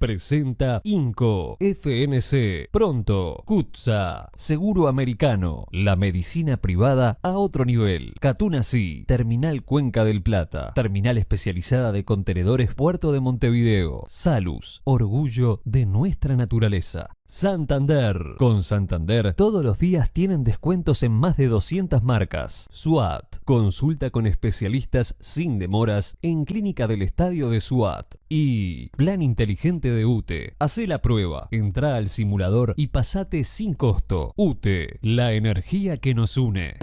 presenta INCO, FNC, Pronto, CUTSA, Seguro Americano, la medicina privada a otro nivel. Catunasí, Terminal Cuenca del Plata, terminal especializada de contenedores Puerto de Montevideo. Salus, orgullo de nuestra naturaleza. Santander. Con Santander, todos los días tienen descuentos en más de 200 marcas. SWAT. Consulta con especialistas sin demoras en Clínica del Estadio de SWAT. Y Plan Inteligente de UTE. Hacé la prueba, entrá al simulador y pasate sin costo. UTE, la energía que nos une.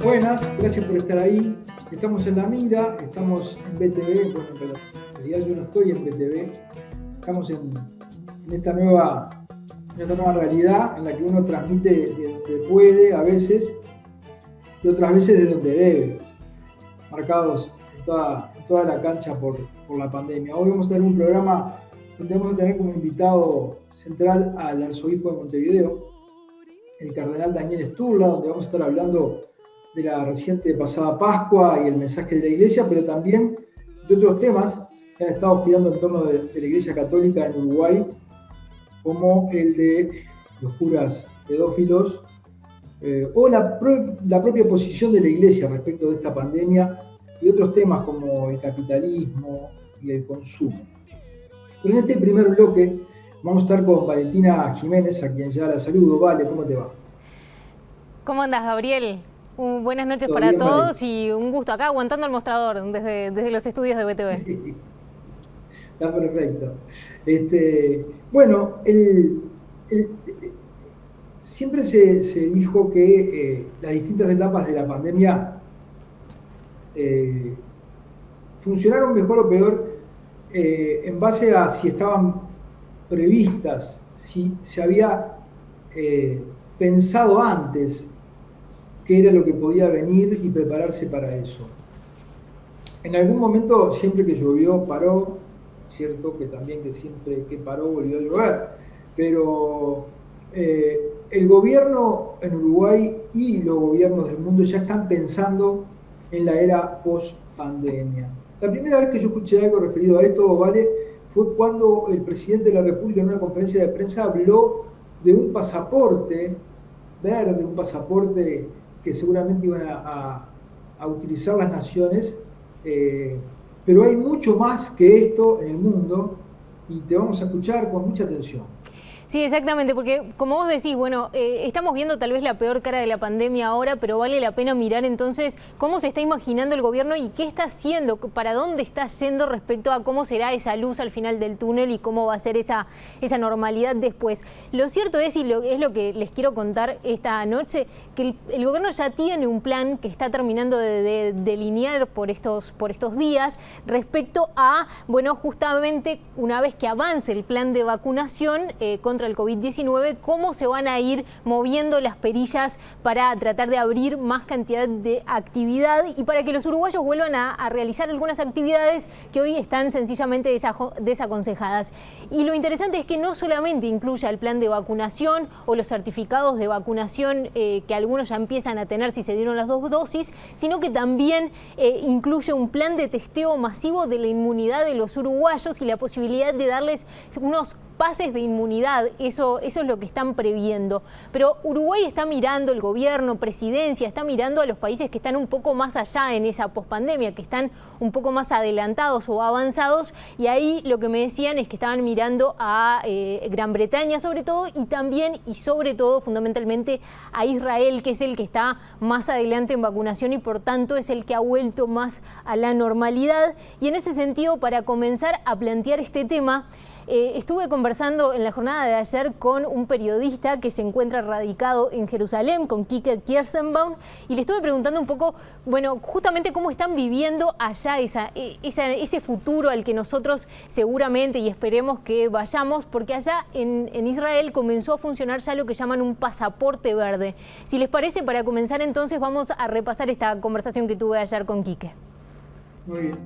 Buenas, gracias por estar ahí. Estamos en La Mira, estamos en BTV, bueno, pero en realidad yo no estoy en BTV. Estamos en esta nueva realidad en la que uno transmite de donde puede a veces y otras veces de donde debe, marcados en toda la cancha por la pandemia. Hoy vamos a tener un programa donde vamos a tener como invitado central al arzobispo de Montevideo, el cardenal Daniel Sturla, donde vamos a estar hablando de la reciente pasada Pascua y el mensaje de la Iglesia, pero también de otros temas que han estado girando en torno de la Iglesia Católica en Uruguay, como el de los curas pedófilos, o la propia posición de la Iglesia respecto de esta pandemia y otros temas como el capitalismo y el consumo. Pero en este primer bloque vamos a estar con Valentina Jiménez, a quien ya la saludo. Vale, ¿cómo te va? ¿Cómo andas, Gabriel? Buenas noches para bien, todos, vale. Y un gusto acá aguantando el mostrador desde los estudios de BTV. Sí, está perfecto. Bueno, siempre se dijo que las distintas etapas de la pandemia funcionaron mejor o peor en base a si estaban previstas, si se había pensado antes qué era lo que podía venir y prepararse para eso. En algún momento, siempre que llovió, paró, cierto que también que siempre que paró volvió a llover, pero el gobierno en Uruguay y los gobiernos del mundo ya están pensando en la era post-pandemia. La primera vez que yo escuché algo referido a esto, ¿vale?, fue cuando el presidente de la República en una conferencia de prensa habló de un pasaporte verde, un pasaporte que seguramente iban a utilizar las naciones, pero hay mucho más que esto en el mundo y te vamos a escuchar con mucha atención. Sí, exactamente, porque como vos decís, bueno, estamos viendo tal vez la peor cara de la pandemia ahora, pero vale la pena mirar entonces cómo se está imaginando el gobierno y qué está haciendo, para dónde está yendo respecto a cómo será esa luz al final del túnel y cómo va a ser esa normalidad después. Lo cierto es, y es lo que les quiero contar esta noche, que el gobierno ya tiene un plan que está terminando de delinear por estos días respecto a, bueno, justamente una vez que avance el plan de vacunación contra el COVID-19, cómo se van a ir moviendo las perillas para tratar de abrir más cantidad de actividad y para que los uruguayos vuelvan a realizar algunas actividades que hoy están sencillamente desaconsejadas. Y lo interesante es que no solamente incluya el plan de vacunación o los certificados de vacunación que algunos ya empiezan a tener si se dieron las 2 dosis, sino que también incluye un plan de testeo masivo de la inmunidad de los uruguayos y la posibilidad de darles unos pases de inmunidad. Eso es lo que están previendo. Pero Uruguay está mirando, el gobierno, presidencia, está mirando a los países que están un poco más allá en esa pospandemia, que están un poco más adelantados o avanzados, y ahí lo que me decían es que estaban mirando a Gran Bretaña sobre todo, y también y sobre todo fundamentalmente a Israel, que es el que está más adelante en vacunación y por tanto es el que ha vuelto más a la normalidad. Y en ese sentido, para comenzar a plantear este tema, estuve conversando en la jornada de ayer con un periodista que se encuentra radicado en Jerusalén, con Quique Kirstenbaum, y le estuve preguntando un poco, bueno, justamente cómo están viviendo allá ese futuro al que nosotros seguramente y esperemos que vayamos, porque allá en Israel comenzó a funcionar ya lo que llaman un pasaporte verde. Si les parece, para comenzar entonces vamos a repasar esta conversación que tuve ayer con Quique. Muy bien.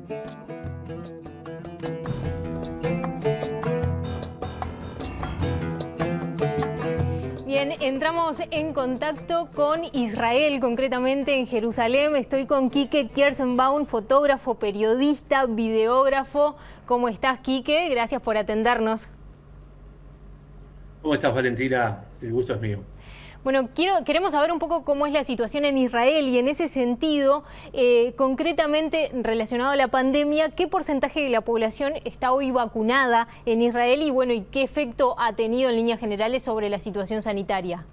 Bien, entramos en contacto con Israel, concretamente en Jerusalén. Estoy con Quique Kierszenbaum, fotógrafo, periodista, videógrafo. ¿Cómo estás, Quique? Gracias por atendernos. ¿Cómo estás, Valentina? El gusto es mío. Bueno, queremos saber un poco cómo es la situación en Israel y en ese sentido, concretamente relacionado a la pandemia, ¿qué porcentaje de la población está hoy vacunada en Israel y bueno, y qué efecto ha tenido en líneas generales sobre la situación sanitaria?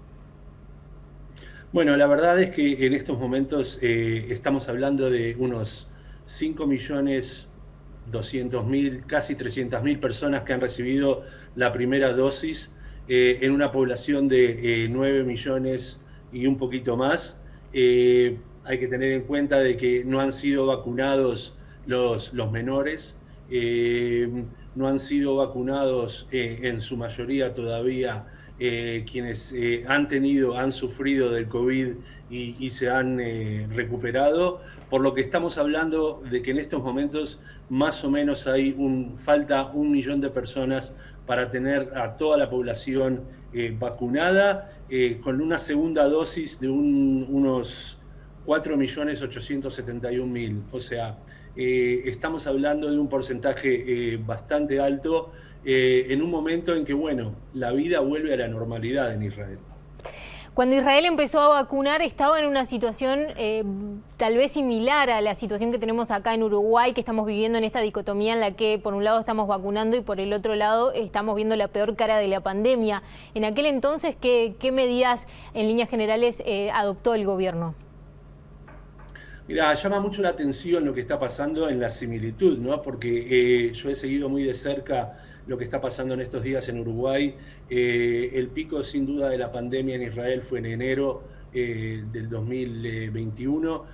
Bueno, la verdad es que en estos momentos estamos hablando de unos 5.200.000, casi 300.000 personas que han recibido la primera dosis. En una población de 9 millones y un poquito más. Hay que tener en cuenta de que no han sido vacunados los menores, no han sido vacunados en su mayoría todavía quienes han sufrido del COVID y se han recuperado, por lo que estamos hablando de que en estos momentos más o menos falta 1 millón de personas para tener a toda la población vacunada, con una segunda dosis de unos 4.871.000. O sea, estamos hablando de un porcentaje bastante alto en un momento en que, bueno, la vida vuelve a la normalidad en Israel. Cuando Israel empezó a vacunar estaba en una situación tal vez similar a la situación que tenemos acá en Uruguay, que estamos viviendo en esta dicotomía en la que por un lado estamos vacunando y por el otro lado estamos viendo la peor cara de la pandemia. En aquel entonces, ¿qué medidas en líneas generales adoptó el gobierno? Mira, llama mucho la atención lo que está pasando en la similitud, ¿no? Porque yo he seguido muy de cerca lo que está pasando en estos días en Uruguay. El pico, sin duda, de la pandemia en Israel fue en enero del 2021,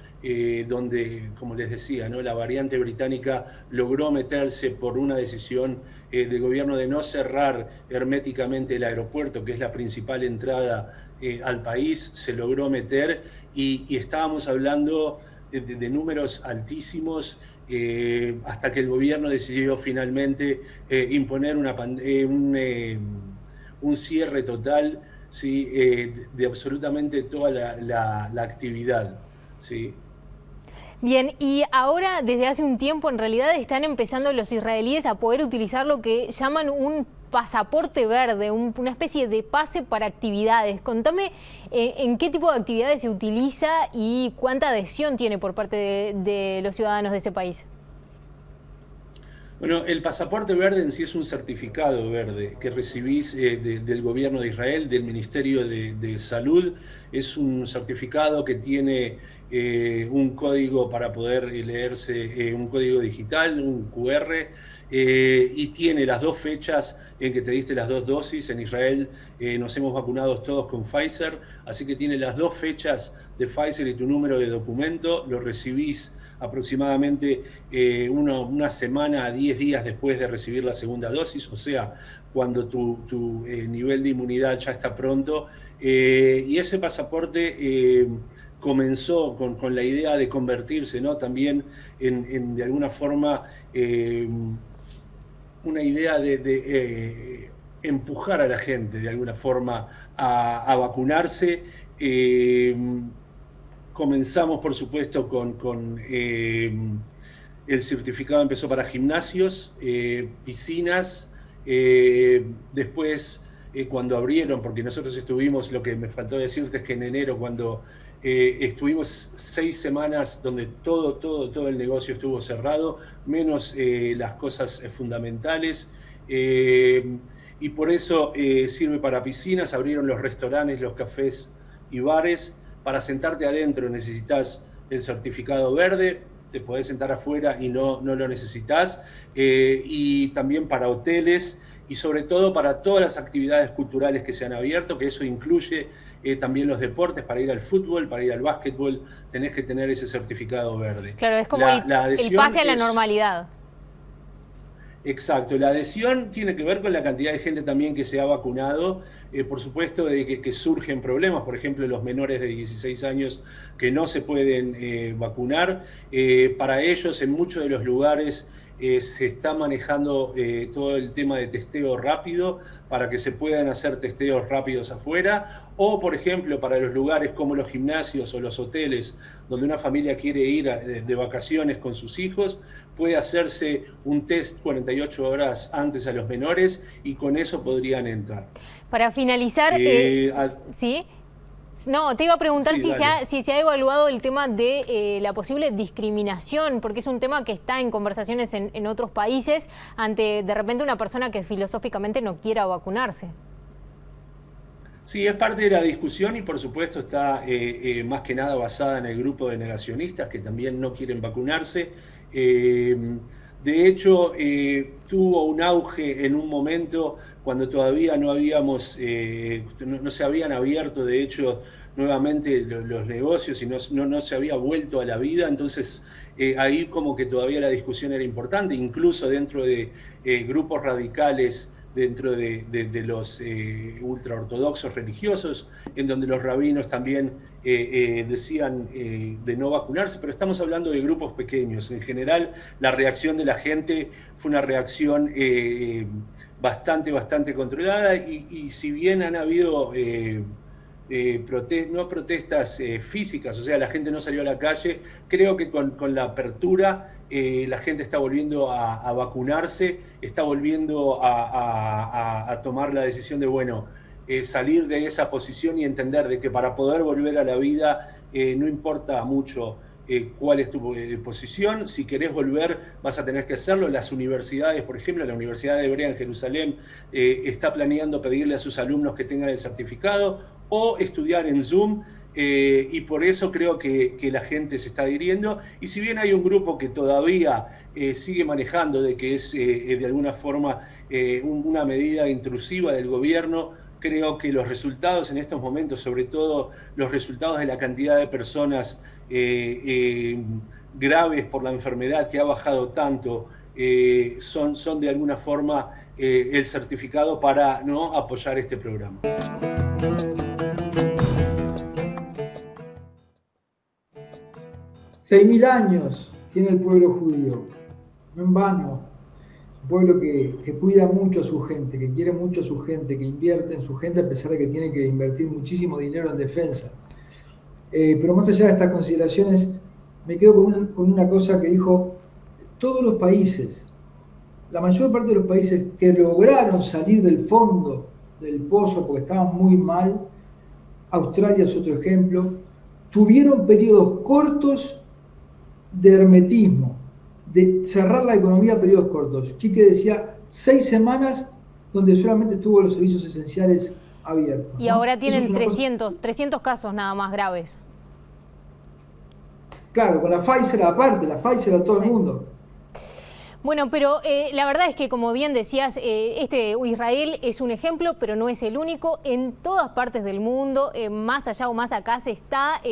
donde, como les decía, ¿no?, la variante británica logró meterse por una decisión del gobierno de no cerrar herméticamente el aeropuerto, que es la principal entrada al país. Se logró meter y estábamos hablando de números altísimos, hasta que el gobierno decidió finalmente imponer un cierre total, ¿sí?, de absolutamente toda la actividad, ¿sí? Bien, y ahora desde hace un tiempo en realidad están empezando los israelíes a poder utilizar lo que llaman un pasaporte verde, una especie de pase para actividades. Contame en qué tipo de actividades se utiliza y cuánta adhesión tiene por parte de los ciudadanos de ese país. Bueno, el pasaporte verde en sí es un certificado verde que recibís del gobierno de Israel, del Ministerio de Salud. Es un certificado que tiene un código para poder leerse, un código digital, un QR, y tiene las 2 fechas en que te diste las 2 dosis. En Israel nos hemos vacunado todos con Pfizer, así que tiene las 2 fechas de Pfizer y tu número de documento. Lo recibís aproximadamente una semana a 10 días después de recibir la segunda dosis, o sea, cuando tu nivel de inmunidad ya está pronto. Y ese pasaporte comenzó con la idea de convertirse, ¿no?, también de alguna forma una idea de empujar a la gente de alguna forma a vacunarse. Comenzamos, por supuesto, con el certificado. Empezó para gimnasios, piscinas, después cuando abrieron, porque nosotros estuvimos, lo que me faltó decirte es que en enero, cuando estuvimos 6 semanas donde todo el negocio estuvo cerrado, menos las cosas fundamentales, y por eso sirve para piscinas. Abrieron los restaurantes, los cafés y bares. Para sentarte adentro necesitas el certificado verde, te podés sentar afuera y no lo necesitas. Y también para hoteles y sobre todo para todas las actividades culturales que se han abierto, que eso incluye también los deportes. Para ir al fútbol, para ir al básquetbol, tenés que tener ese certificado verde. Claro, es como el pase a la normalidad. Exacto, la adhesión tiene que ver con la cantidad de gente también que se ha vacunado. Por supuesto, de que surgen problemas, por ejemplo, los menores de 16 años que no se pueden vacunar. Para ellos, en muchos de los lugares, se está manejando todo el tema de testeo rápido para que se puedan hacer testeos rápidos afuera, o por ejemplo para los lugares como los gimnasios o los hoteles donde una familia quiere ir de vacaciones con sus hijos, puede hacerse un test 48 horas antes a los menores y con eso podrían entrar. Para finalizar, ¿sí? No, te iba a preguntar si se ha evaluado el tema de la posible discriminación, porque es un tema que está en conversaciones en otros países ante de repente una persona que filosóficamente no quiera vacunarse. Sí, es parte de la discusión y por supuesto está más que nada basada en el grupo de negacionistas que también no quieren vacunarse. De hecho, tuvo un auge en un momento cuando todavía no habíamos, no se habían abierto, de hecho, nuevamente los negocios y no se había vuelto a la vida, entonces ahí como que todavía la discusión era importante, incluso dentro de grupos radicales, dentro de los ultraortodoxos religiosos, en donde los rabinos también decían de no vacunarse, pero estamos hablando de grupos pequeños. En general, la reacción de la gente fue una reacción bastante controlada y si bien han habido no protestas físicas, o sea, la gente no salió a la calle, creo que con la apertura la gente está volviendo a vacunarse, está volviendo a tomar la decisión de, bueno, salir de esa posición y entender de que para poder volver a la vida no importa mucho cuál es tu posición, si querés volver vas a tener que hacerlo. Las universidades, por ejemplo, la Universidad de Hebrea en Jerusalén está planeando pedirle a sus alumnos que tengan el certificado o estudiar en Zoom, y por eso creo que la gente se está adhiriendo, y si bien hay un grupo que todavía sigue manejando de que es de alguna forma una medida intrusiva del gobierno, creo que los resultados en estos momentos, sobre todo los resultados de la cantidad de personas graves por la enfermedad que ha bajado tanto, son de alguna forma el certificado para no apoyar este programa. 6.000 años tiene el pueblo judío, no en vano. Un pueblo que cuida mucho a su gente, que quiere mucho a su gente, que invierte en su gente a pesar de que tiene que invertir muchísimo dinero en defensa. Pero más allá de estas consideraciones, me quedo con una cosa que dijo: todos los países, la mayor parte de los países que lograron salir del fondo del pozo porque estaban muy mal, Australia es otro ejemplo, tuvieron periodos cortos de hermetismo, de cerrar la economía a periodos cortos. Quique decía 6 semanas donde solamente estuvo los servicios esenciales abiertos. Y ahora tienen 300 casos nada más graves. Claro, con la Pfizer aparte, la Pfizer a todo el mundo. Bueno, pero la verdad es que, como bien decías, Israel es un ejemplo, pero no es el único. En todas partes del mundo, más allá o más acá, se está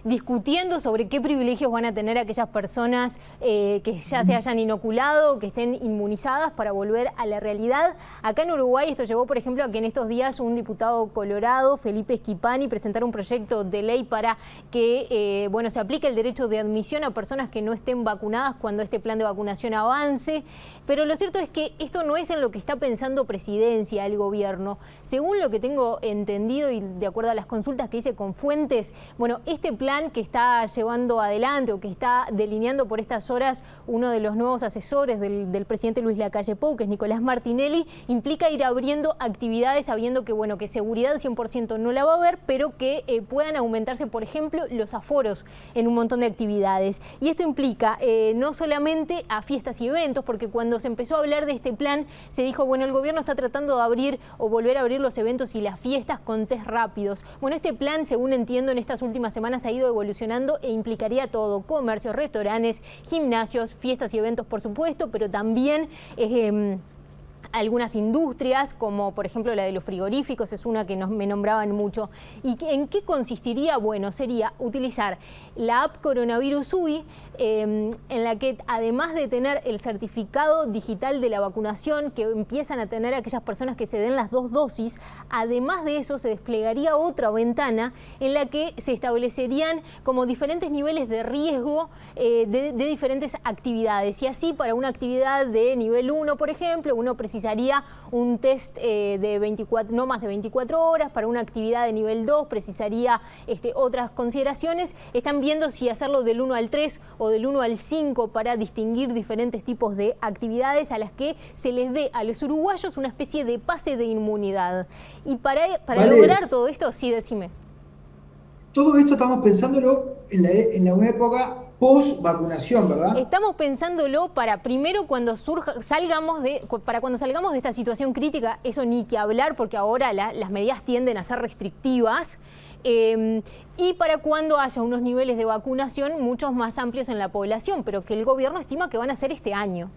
discutiendo sobre qué privilegios van a tener aquellas personas que ya se hayan inoculado, que estén inmunizadas para volver a la realidad. Acá en Uruguay esto llevó, por ejemplo, a que en estos días un diputado colorado, Felipe Schipani, presentara un proyecto de ley para que se aplique el derecho de admisión a personas que no estén vacunadas cuando este plan de vacunación avance. Pero lo cierto es que esto no es en lo que está pensando Presidencia, el gobierno. Según lo que tengo entendido y de acuerdo a las consultas que hice con fuentes, bueno, este plan que está llevando adelante o que está delineando por estas horas uno de los nuevos asesores del presidente Luis Lacalle Pou, que es Nicolás Martinelli, implica ir abriendo actividades sabiendo que, bueno, que seguridad 100% no la va a haber, pero que puedan aumentarse, por ejemplo, los aforos en un montón de actividades. Y esto implica no solamente a fiestas y eventos, porque cuando se empezó a hablar de este plan se dijo, bueno, el gobierno está tratando de abrir o volver a abrir los eventos y las fiestas con test rápidos. Bueno, este plan, según entiendo, en estas últimas semanas ha ido evolucionando e implicaría todo: comercios, restaurantes, gimnasios, fiestas y eventos, por supuesto, pero también algunas industrias, como por ejemplo la de los frigoríficos, es una que me nombraban mucho. ¿Y en qué consistiría? Bueno, sería utilizar la app Coronavirus UI, en la que además de tener el certificado digital de la vacunación que empiezan a tener aquellas personas que se den las 2 dosis, además de eso se desplegaría otra ventana en la que se establecerían como diferentes niveles de riesgo de diferentes actividades. Y así, para una actividad de nivel 1, por ejemplo, uno precisaría un test de no más de 24 horas. Para una actividad de nivel 2 precisaría otras consideraciones. Están viendo si hacerlo del 1 al 3 o del 1 al 5 para distinguir diferentes tipos de actividades a las que se les dé a los uruguayos una especie de pase de inmunidad. Y para lograr todo esto, sí, decime. Todo esto estamos pensándolo en una época post-vacunación, ¿verdad? Estamos pensándolo para primero cuando salgamos de esta situación crítica, eso ni que hablar, porque ahora las medidas tienden a ser restrictivas, y para cuando haya unos niveles de vacunación muchos más amplios en la población, pero que el gobierno estima que van a ser este año.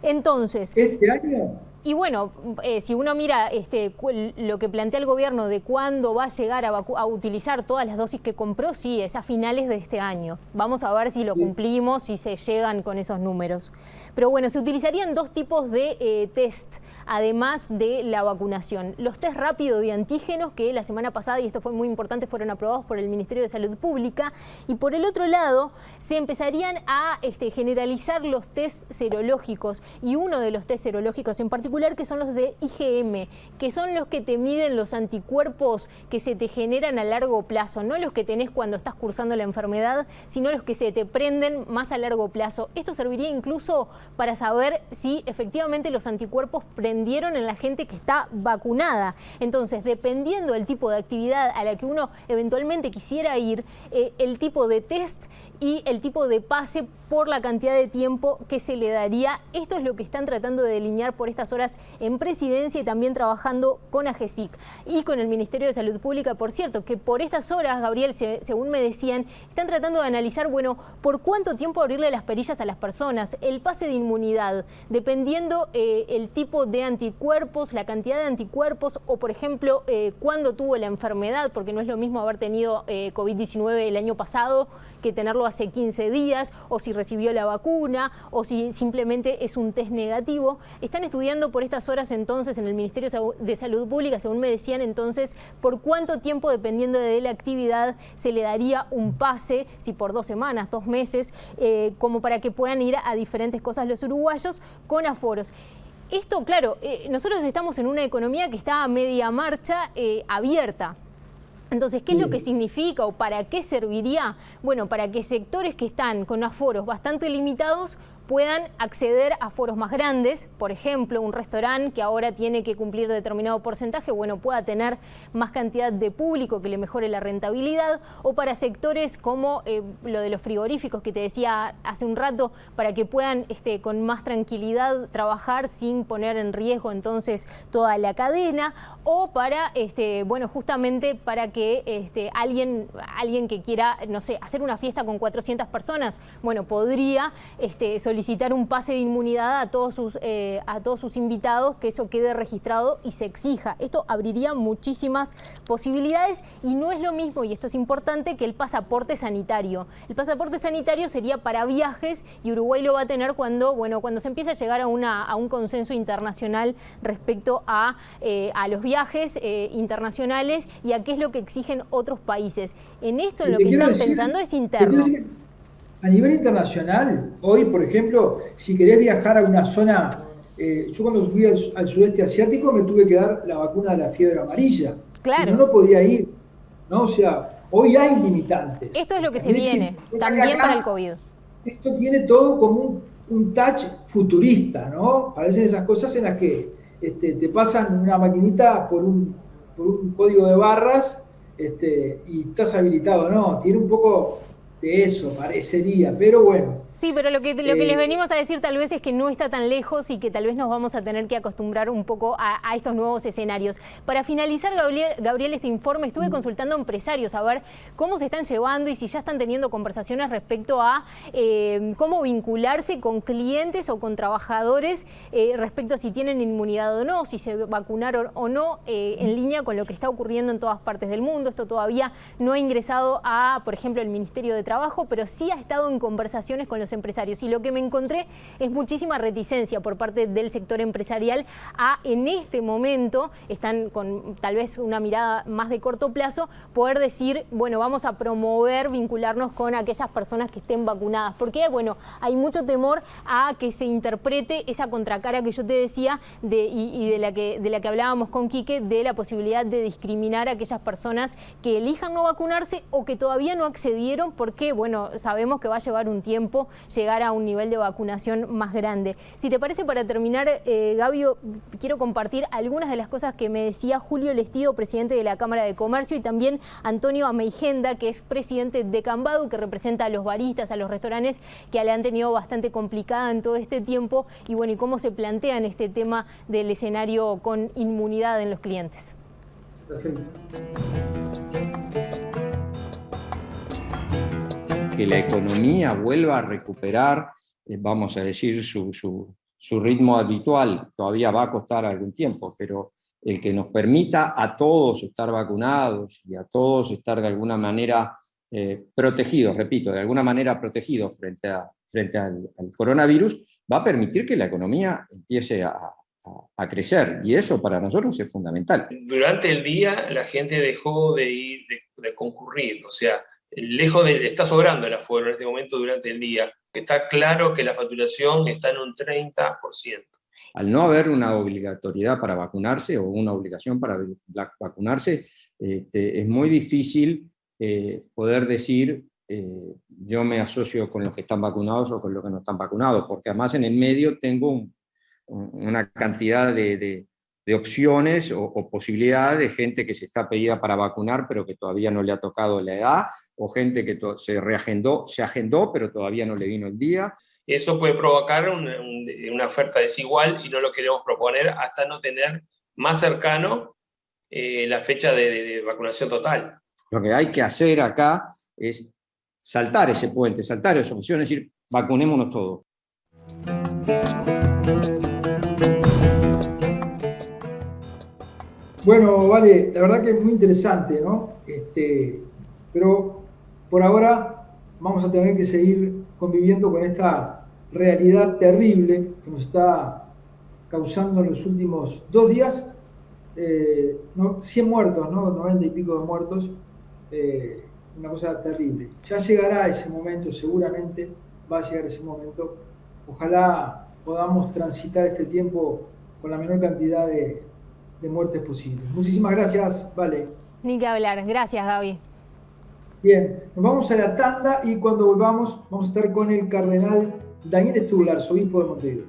Entonces, ¿este año? Y bueno, si uno mira lo que plantea el gobierno de cuándo va a llegar a utilizar todas las dosis que compró, sí, es a finales de este año. Vamos a ver si lo cumplimos, si se llegan con esos números. Pero bueno, se utilizarían 2 tipos de test, además de la vacunación. Los test rápidos de antígenos, que la semana pasada, y esto fue muy importante, fueron aprobados por el Ministerio de Salud Pública. Y por el otro lado, se empezarían a generalizar los test serológicos. Y uno de los test serológicos en particular, que son los de IgM, que son los que te miden los anticuerpos que se te generan a largo plazo, no los que tenés cuando estás cursando la enfermedad, sino los que se te prenden más a largo plazo. Esto serviría incluso para saber si efectivamente los anticuerpos prendieron en la gente que está vacunada. Entonces, dependiendo del tipo de actividad a la que uno eventualmente quisiera ir, el tipo de test y el tipo de pase por la cantidad de tiempo que se le daría. Esto es lo que están tratando de delinear por estas horas en Presidencia y también trabajando con AGESIC y con el Ministerio de Salud Pública. Por cierto, que por estas horas, Gabriel, según me decían, están tratando de analizar, bueno, por cuánto tiempo abrirle las perillas a las personas, el pase de inmunidad, dependiendo el tipo de anticuerpos, la cantidad de anticuerpos o, por ejemplo, cuándo tuvo la enfermedad, porque no es lo mismo haber tenido COVID-19 el año pasado que tenerlo hace 15 días, o si recibió la vacuna, o si simplemente es un test negativo. Están estudiando por estas horas entonces en el Ministerio de Salud Pública, según me decían entonces, por cuánto tiempo, dependiendo de la actividad, se le daría un pase, si por 2 semanas, 2 meses, como para que puedan ir a diferentes cosas los uruguayos con aforos. Esto, claro, nosotros estamos en una economía que está a media marcha, abierta. Entonces, ¿qué es lo que significa o para qué serviría? Bueno, para que sectores que están con aforos bastante limitados puedan acceder a aforos más grandes. Por ejemplo, un restaurante que ahora tiene que cumplir determinado porcentaje, bueno, pueda tener más cantidad de público que le mejore la rentabilidad, o para sectores como lo de los frigoríficos que te decía hace un rato, para que puedan con más tranquilidad trabajar sin poner en riesgo entonces toda la cadena, o para, bueno, justamente para que alguien que quiera, no sé, hacer una fiesta con 400 personas, bueno, podría solicitar un pase de inmunidad a todos sus invitados, que eso quede registrado y se exija. Esto abriría muchísimas posibilidades y no es lo mismo, y esto es importante, que el pasaporte sanitario. El pasaporte sanitario sería para viajes y Uruguay lo va a tener cuando se empiece a llegar a un consenso internacional respecto a los viajes internacionales y a qué es lo que exigen otros países. En esto lo que están pensando es interno. A nivel internacional, hoy, por ejemplo, si querés viajar a una zona, yo cuando fui al sudeste asiático me tuve que dar la vacuna de la fiebre amarilla. Claro. Si no, no podía ir, ¿no? O sea, hoy hay limitantes. Esto es lo que se viene, también para el COVID. Esto tiene todo como un touch futurista, ¿no? Parecen esas cosas en las que te pasan una maquinita por un código de barras y estás habilitado. No, tiene un poco de eso, parecería, pero bueno. Sí, pero lo que les venimos a decir tal vez es que no está tan lejos y que tal vez nos vamos a tener que acostumbrar un poco a estos nuevos escenarios. Para finalizar, Gabriel, este informe, estuve consultando a empresarios a ver cómo se están llevando y si ya están teniendo conversaciones respecto a cómo vincularse con clientes o con trabajadores respecto a si tienen inmunidad o no, si se vacunaron o no, en línea con lo que está ocurriendo en todas partes del mundo. Esto todavía no ha ingresado a, por ejemplo, el Ministerio de Trabajo, pero sí ha estado en conversaciones con los empresarios. Y lo que me encontré es muchísima reticencia por parte del sector empresarial a, en este momento, están con tal vez una mirada más de corto plazo, poder decir, bueno, vamos a promover, vincularnos con aquellas personas que estén vacunadas. Porque, bueno, hay mucho temor a que se interprete esa contracara que yo te decía y de la que hablábamos con Quique, de la posibilidad de discriminar a aquellas personas que elijan no vacunarse o que todavía no accedieron porque, bueno, sabemos que va a llevar un tiempo llegar a un nivel de vacunación más grande. Si te parece, para terminar, Gabio, quiero compartir algunas de las cosas que me decía Julio Lestido, presidente de la Cámara de Comercio, y también Antonio Ameijenda, que es presidente de Cambadu, que representa a los baristas, a los restaurantes que le han tenido bastante complicada en todo este tiempo, y bueno, y cómo se plantean este tema del escenario con inmunidad en los clientes. Perfecto. Que la economía vuelva a recuperar, vamos a decir, su ritmo habitual. Todavía va a costar algún tiempo, pero el que nos permita a todos estar vacunados y a todos estar de alguna manera protegidos, repito, de alguna manera protegidos frente al coronavirus, va a permitir que la economía empiece a crecer, y eso para nosotros es fundamental. Durante el día la gente dejó de concurrir, o sea, está sobrando el aforo en este momento durante el día. Está claro que la facturación está en un 30%. Al no haber una obligatoriedad para vacunarse o una obligación para vacunarse, es muy difícil poder decir yo me asocio con los que están vacunados o con los que no están vacunados, porque además en el medio tengo una cantidad de opciones o posibilidades de gente que se está pedida para vacunar pero que todavía no le ha tocado la edad, o gente que se agendó pero todavía no le vino el día. Eso puede provocar una oferta desigual y no lo queremos proponer hasta no tener más cercano la fecha de vacunación total. Lo que hay que hacer acá es saltar ese puente, saltar esa opción, es decir, vacunémonos todos. Bueno, vale, la verdad que es muy interesante, ¿no? Pero por ahora vamos a tener que seguir conviviendo con esta realidad terrible que nos está causando en los últimos 2 días 100 muertos, ¿no? 90 y pico de muertos, una cosa terrible. Ya llegará ese momento, seguramente va a llegar ese momento. Ojalá podamos transitar este tiempo con la menor cantidad de muertes posibles. Muchísimas gracias, Vale. Ni que hablar. Gracias, Gaby. Bien, nos vamos a la tanda y cuando volvamos vamos a estar con el cardenal Daniel Sturla, arzobispo de Montevideo.